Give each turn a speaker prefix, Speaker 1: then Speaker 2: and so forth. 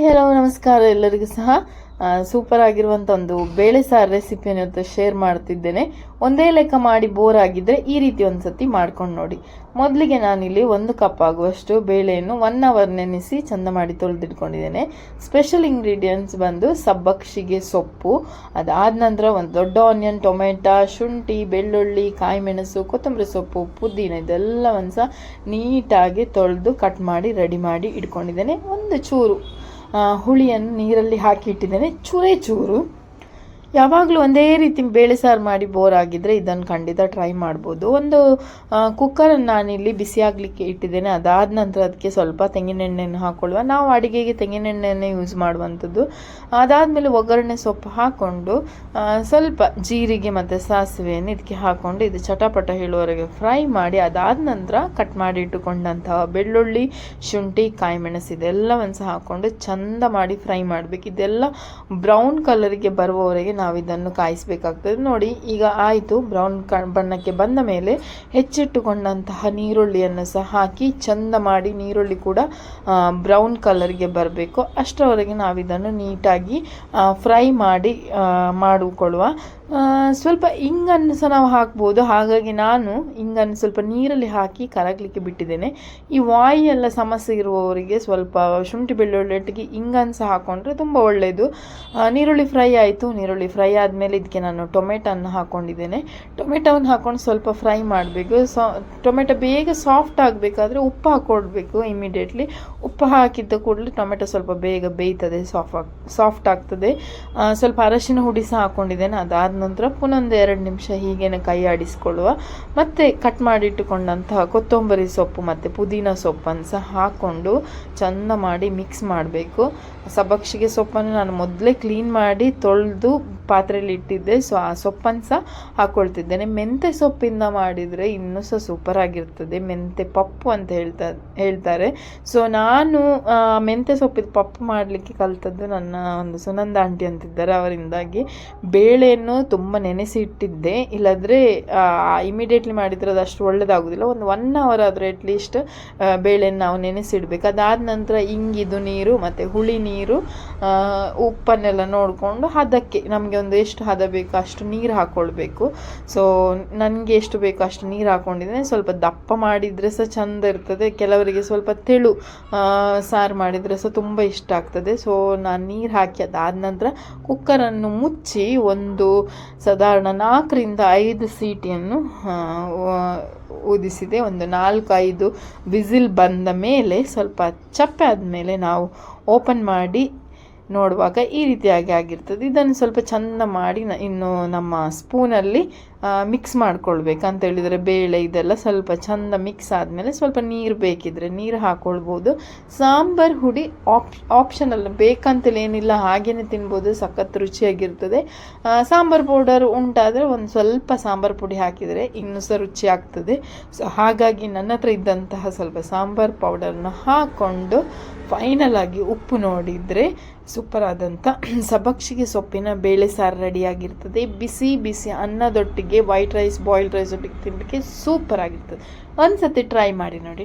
Speaker 1: Hello ನಮಸ್ಕಾರ ಎಲ್ಲರಿಗೂ ಸಹ ಸೂಪರ್ ಆಗಿರುವಂಥ ಒಂದು ಬೇಳೆ ಸಾರು ರೆಸಿಪಿಯನ್ನು ಇವತ್ತು ಶೇರ್ ಮಾಡ್ತಿದ್ದೇನೆ. ಒಂದೇ ಲೆಕ್ಕ ಮಾಡಿ ಬೋರ್ ಆಗಿದ್ದರೆ ಈ ರೀತಿ ಒಂದು ಸತಿ ಮಾಡ್ಕೊಂಡು ನೋಡಿ. ಮೊದಲಿಗೆ ನಾನಿಲ್ಲಿ 1 ಕಪ್ ಆಗುವಷ್ಟು ಬೇಳೆಯನ್ನು 1 ಅವರ್ ನೆನೆಸಿ ಚಂದ ಮಾಡಿ ತೊಳೆದಿಟ್ಕೊಂಡಿದ್ದೇನೆ. ಸ್ಪೆಷಲ್ ಇಂಗ್ರೀಡಿಯೆಂಟ್ಸ್ ಬಂದು ಸಬ್ಬಕ್ಷಿಗೆ ಸೊಪ್ಪು, ಅದಾದ ನಂತರ ಒಂದು ದೊಡ್ಡ ಆನಿಯನ್, ಟೊಮೆಟೊ, ಶುಂಠಿ, ಬೆಳ್ಳುಳ್ಳಿ, ಕಾಯಿ ಮೆಣಸು, ಕೊತ್ತಂಬರಿ ಸೊಪ್ಪು, ಪುದೀನ ಇದೆಲ್ಲವನ್ನು ಸಹ ನೀಟಾಗಿ ತೊಳೆದು ಕಟ್ ಮಾಡಿ ರೆಡಿ ಮಾಡಿ ಇಟ್ಕೊಂಡಿದ್ದೇನೆ. ಒಂದು ಚೂರು ಹುಳಿಯನ್ನು ನೀರಲ್ಲಿ ಹಾಕಿ ಇಟ್ಟಿದ್ದೇನೆ, ಚೂರು. ಯಾವಾಗಲೂ ಒಂದೇ ರೀತಿ ಬೇಳೆ ಸಾರು ಮಾಡಿ ಬೋರ್ ಆಗಿದ್ದರೆ ಇದನ್ನು ಖಂಡಿತ ಟ್ರೈ ಮಾಡ್ಬೋದು. ಒಂದು ಕುಕ್ಕರನ್ನು ನಾನಿಲ್ಲಿ ಬಿಸಿ ಆಗಲಿಕ್ಕೆ ಇಟ್ಟಿದ್ದೇನೆ. ಅದಾದ ನಂತರ ಅದಕ್ಕೆ ಸ್ವಲ್ಪ ತೆಂಗಿನೆಣ್ಣೆಯನ್ನು ಹಾಕ್ಕೊಳ್ಳುವ. ನಾವು ಅಡುಗೆಗೆ ತೆಂಗಿನೆಣ್ಣೆಯನ್ನೇ ಯೂಸ್ ಮಾಡುವಂಥದ್ದು. ಅದಾದಮೇಲೆ ಒಗ್ಗರಣೆ ಸೊಪ್ಪು ಹಾಕ್ಕೊಂಡು ಸ್ವಲ್ಪ ಜೀರಿಗೆ ಮತ್ತು ಸಾಸಿವೆಯನ್ನು ಇದಕ್ಕೆ ಹಾಕ್ಕೊಂಡು ಇದು ಚಟಪಟ ಹೇಳುವವರೆಗೆ ಫ್ರೈ ಮಾಡಿ, ಅದಾದ ನಂತರ ಕಟ್ ಮಾಡಿ ಇಟ್ಟುಕೊಂಡಂತಹ ಬೆಳ್ಳುಳ್ಳಿ, ಶುಂಠಿ, ಕಾಯಿ ಮೆಣಸು ಇದೆಲ್ಲವನ್ನು ಸಹ ಹಾಕ್ಕೊಂಡು ಚಂದ ಮಾಡಿ ಫ್ರೈ ಮಾಡಬೇಕು. ಇದೆಲ್ಲ ಬ್ರೌನ್ ಕಲರ್ಗೆ ಬರುವವರೆಗೆ ನಾವು ಇದನ್ನು ಕಾಯಿಸಬೇಕಾಗ್ತದೆ. ನೋಡಿ, ಈಗ ಆಯಿತು. ಬ್ರೌನ್ ಬಣ್ಣಕ್ಕೆ ಬಂದ ಮೇಲೆ ಹೆಚ್ಚಿಟ್ಟುಕೊಂಡಂತಹ ನೀರುಳ್ಳಿಯನ್ನು ಸಹ ಹಾಕಿ ಚಂದ ಮಾಡಿ, ನೀರುಳ್ಳಿ ಕೂಡ ಬ್ರೌನ್ ಕಲರ್ಗೆ ಬರಬೇಕು. ಅಷ್ಟರವರೆಗೆ ನಾವಿದನ್ನು ನೀಟಾಗಿ ಫ್ರೈ ಮಾಡಿ ಮಾಡಿಕೊಳ್ಳುವ. ಸ್ವಲ್ಪ ಇಂಗನ್ನು ಸಹ ನಾವು ಹಾಕ್ಬೋದು. ಹಾಗಾಗಿ ನಾನು ಇಂಗನ್ನು ಸ್ವಲ್ಪ ನೀರಲ್ಲಿ ಹಾಕಿ ಕರಗಲಿಕ್ಕೆ ಬಿಟ್ಟಿದ್ದೇನೆ. ಈ ವಾಯಿ ಎಲ್ಲ ಸಮಸ್ಯೆ ಇರುವವರಿಗೆ ಸ್ವಲ್ಪ ಶುಂಠಿ ಬೆಳ್ಳುಳ್ಳಿ ಒಟ್ಟಿಗೆ ಇಂಗನ್ನು ಸಹ ಹಾಕ್ಕೊಂಡ್ರೆ ತುಂಬ ಒಳ್ಳೆಯದು. ನೀರುಳ್ಳಿ ಫ್ರೈ ಆಯಿತು. ನೀರುಳ್ಳಿ ಫ್ರೈ ಆದಮೇಲೆ ಇದಕ್ಕೆ ನಾನು ಟೊಮೆಟೊವನ್ನು ಹಾಕ್ಕೊಂಡಿದ್ದೇನೆ. ಟೊಮೆಟೊವನ್ನು ಹಾಕ್ಕೊಂಡು ಸ್ವಲ್ಪ ಫ್ರೈ ಮಾಡಬೇಕು. ಟೊಮೆಟೊ ಬೇಗ ಸಾಫ್ಟ್ ಆಗಬೇಕಾದ್ರೆ ಉಪ್ಪು ಹಾಕ್ಕೊಳ್ಬೇಕು ಇಮಿಡಿಯೇಟ್ಲಿ. ಉಪ್ಪು ಹಾಕಿದ್ದ ಕೂಡಲೇ ಟೊಮೆಟೊ ಸ್ವಲ್ಪ ಬೇಗ ಬೇಯ್ತದೆ, ಸಾಫ್ಟ್ ಆಗ್ತದೆ. ಸ್ವಲ್ಪ ಅರಶಿನ ಹುಡಿ ಸಹ ಹಾಕ್ಕೊಂಡಿದ್ದೇನೆ. ಅದಾದ ನಂತರ ಪುನಃ 2 ನಿಮಿಷ ಹೀಗೇನೆ ಕೈ ಆಡಿಸ್ಕೊಳ್ಳುವ. ಮತ್ತೆ ಕಟ್ ಮಾಡಿಟ್ಟುಕೊಂಡಂತಹ ಕೊತ್ತಂಬರಿ ಸೊಪ್ಪು ಮತ್ತು ಪುದೀನ ಸೊಪ್ಪನ್ನು ಸಹ ಹಾಕ್ಕೊಂಡು ಚಂದ ಮಾಡಿ ಮಿಕ್ಸ್ ಮಾಡಬೇಕು. ಸಬ್ಬಕ್ಷಿಗೆ ಸೊಪ್ಪನ್ನು ನಾನು ಮೊದಲೇ ಕ್ಲೀನ್ ಮಾಡಿ ತೊಳೆದು ಪಾತ್ರೆಯಲ್ಲಿ ಇಟ್ಟಿದ್ದೆ. ಸೊ ಆ ಸೊಪ್ಪನ್ನು ಸಹ ಹಾಕ್ಕೊಳ್ತಿದ್ದೇನೆ. ಮೆಂತೆ ಸೊಪ್ಪಿಂದ ಮಾಡಿದರೆ ಇನ್ನೂ ಸಹ ಸೂಪರ್ ಆಗಿರ್ತದೆ. ಮೆಂತೆ ಪಪ್ಪು ಅಂತ ಹೇಳ್ತಾರೆ. ಸೊ ನಾನು ಮೆಂತೆ ಸೊಪ್ಪಿದ ಪಪ್ಪು ಮಾಡಲಿಕ್ಕೆ ಕಲಿತದ್ದು ನನ್ನ ಒಂದು ಸುನಂದ ಆಂಟಿ ಅಂತಿದ್ದಾರೆ, ಅವರಿಂದಾಗಿ. ಬೇಳೆಯನ್ನು ತುಂಬ ನೆನೆಸಿ ಇಟ್ಟಿದ್ದೆ, ಇಲ್ಲದ್ರೆ ಇಮಿಡಿಯೇಟ್ಲಿ ಮಾಡಿದರೆ ಅದು ಅಷ್ಟು ಒಳ್ಳೆಯದಾಗೋದಿಲ್ಲ. ಒಂದು 1 ಅವರ್ ಆದರೆ ಅಟ್ಲೀಸ್ಟ್ ಬೇಳೆಯನ್ನು ನಾವು ನೆನೆಸಿಡಬೇಕು. ಅದಾದ ನಂತರ ಇಂಗಿದು ನೀರು ಮತ್ತು ಹುಳಿ ನೀರು, ಉಪ್ಪನ್ನೆಲ್ಲ ನೋಡಿಕೊಂಡು ಹದಕ್ಕೆ ನಮಗೆ ಒಂದು ಎಷ್ಟು ಹದ ಬೇಕೋ ಅಷ್ಟು ನೀರು ಹಾಕ್ಕೊಳ್ಬೇಕು. ಸೊ ನನಗೆ ಎಷ್ಟು ಬೇಕೋ ಅಷ್ಟು ನೀರು ಹಾಕ್ಕೊಂಡಿದ್ದೇನೆ. ಸ್ವಲ್ಪ ದಪ್ಪ ಮಾಡಿದರೆ ಸಹ ಚೆಂದ ಇರ್ತದೆ. ಕೆಲವರಿಗೆ ಸ್ವಲ್ಪ ತೆಳು ಸಾರು ಮಾಡಿದರೆ ಸಹ ತುಂಬ ಇಷ್ಟ ಆಗ್ತದೆ. ಸೊ ನಾನು ನೀರು ಹಾಕಿ ಅದಾದ ನಂತರ ಕುಕ್ಕರನ್ನು ಮುಚ್ಚಿ ಒಂದು ಸಾಧಾರಣ 4 ರಿಂದ 5 ಸೀಟಿಯನ್ನು ಊದಿಸಿದೆ. ಒಂದು 4-5 ವಿಸಿಲ್ ಬಂದ ಮೇಲೆ ಸ್ವಲ್ಪ ಚಪ್ಪೆ ಆದಮೇಲೆ ನಾವು ಓಪನ್ ಮಾಡಿ ನೋಡುವಾಗ ಈ ರೀತಿಯಾಗಿ ಆಗಿರ್ತದೆ. ಇದನ್ನು ಸ್ವಲ್ಪ ಚೆಂದ ಮಾಡಿ ಇನ್ನು ನಮ್ಮ ಸ್ಪೂನಲ್ಲಿ ಮಿಕ್ಸ್ ಮಾಡ್ಕೊಳ್ಬೇಕು. ಅಂತ ಹೇಳಿದರೆ ಬೇಳೆ ಇದೆಲ್ಲ ಸ್ವಲ್ಪ ಚೆಂದ ಮಿಕ್ಸ್ ಆದಮೇಲೆ ಸ್ವಲ್ಪ ನೀರು ಬೇಕಿದ್ರೆ ನೀರು ಹಾಕ್ಕೊಳ್ಬೋದು. ಸಾಂಬಾರು ಹುಡಿ ಆಪ್ಷನಲ್, ಬೇಕಂತಲೇ ಏನಿಲ್ಲ, ಹಾಗೇ ತಿನ್ಬೋದು, ಸಖತ್ ರುಚಿಯಾಗಿರ್ತದೆ. ಸಾಂಬಾರು ಪೌಡರ್ ಉಂಟಾದರೆ ಒಂದು ಸ್ವಲ್ಪ ಸಾಂಬಾರು ಪುಡಿ ಹಾಕಿದರೆ ಇನ್ನೂ ಸಹ ರುಚಿ ಆಗ್ತದೆ. ಸೊ ಹಾಗಾಗಿ ನನ್ನ ಹತ್ರ ಇದ್ದಂತಹ ಸ್ವಲ್ಪ ಸಾಂಬಾರು ಪೌಡರ್ನ ಹಾಕ್ಕೊಂಡು ಫೈನಲ್ ಆಗಿ ಉಪ್ಪು ನೋಡಿದರೆ ಸೂಪರ್ ಆದಂಥ ಸಬ್ಬಕ್ಷಿಗೆ ಸೊಪ್ಪಿನ ಬೇಳೆ ಸಾರು ರೆಡಿಯಾಗಿರ್ತದೆ. ಬಿಸಿ ಬಿಸಿ ಅನ್ನದೊಟ್ಟಿಗೆ, ವೈಟ್ ರೈಸ್, ಬಾಯ್ಲ್ಡ್ ರೈಸ್ ಒಟ್ಟಿಗೆ ತಿನ್ನಲಿಕ್ಕೆ ಸೂಪರ್ ಆಗಿರ್ತದೆ. ಒಂದು ಸತಿ ಟ್ರೈ ಮಾಡಿ ನೋಡಿ.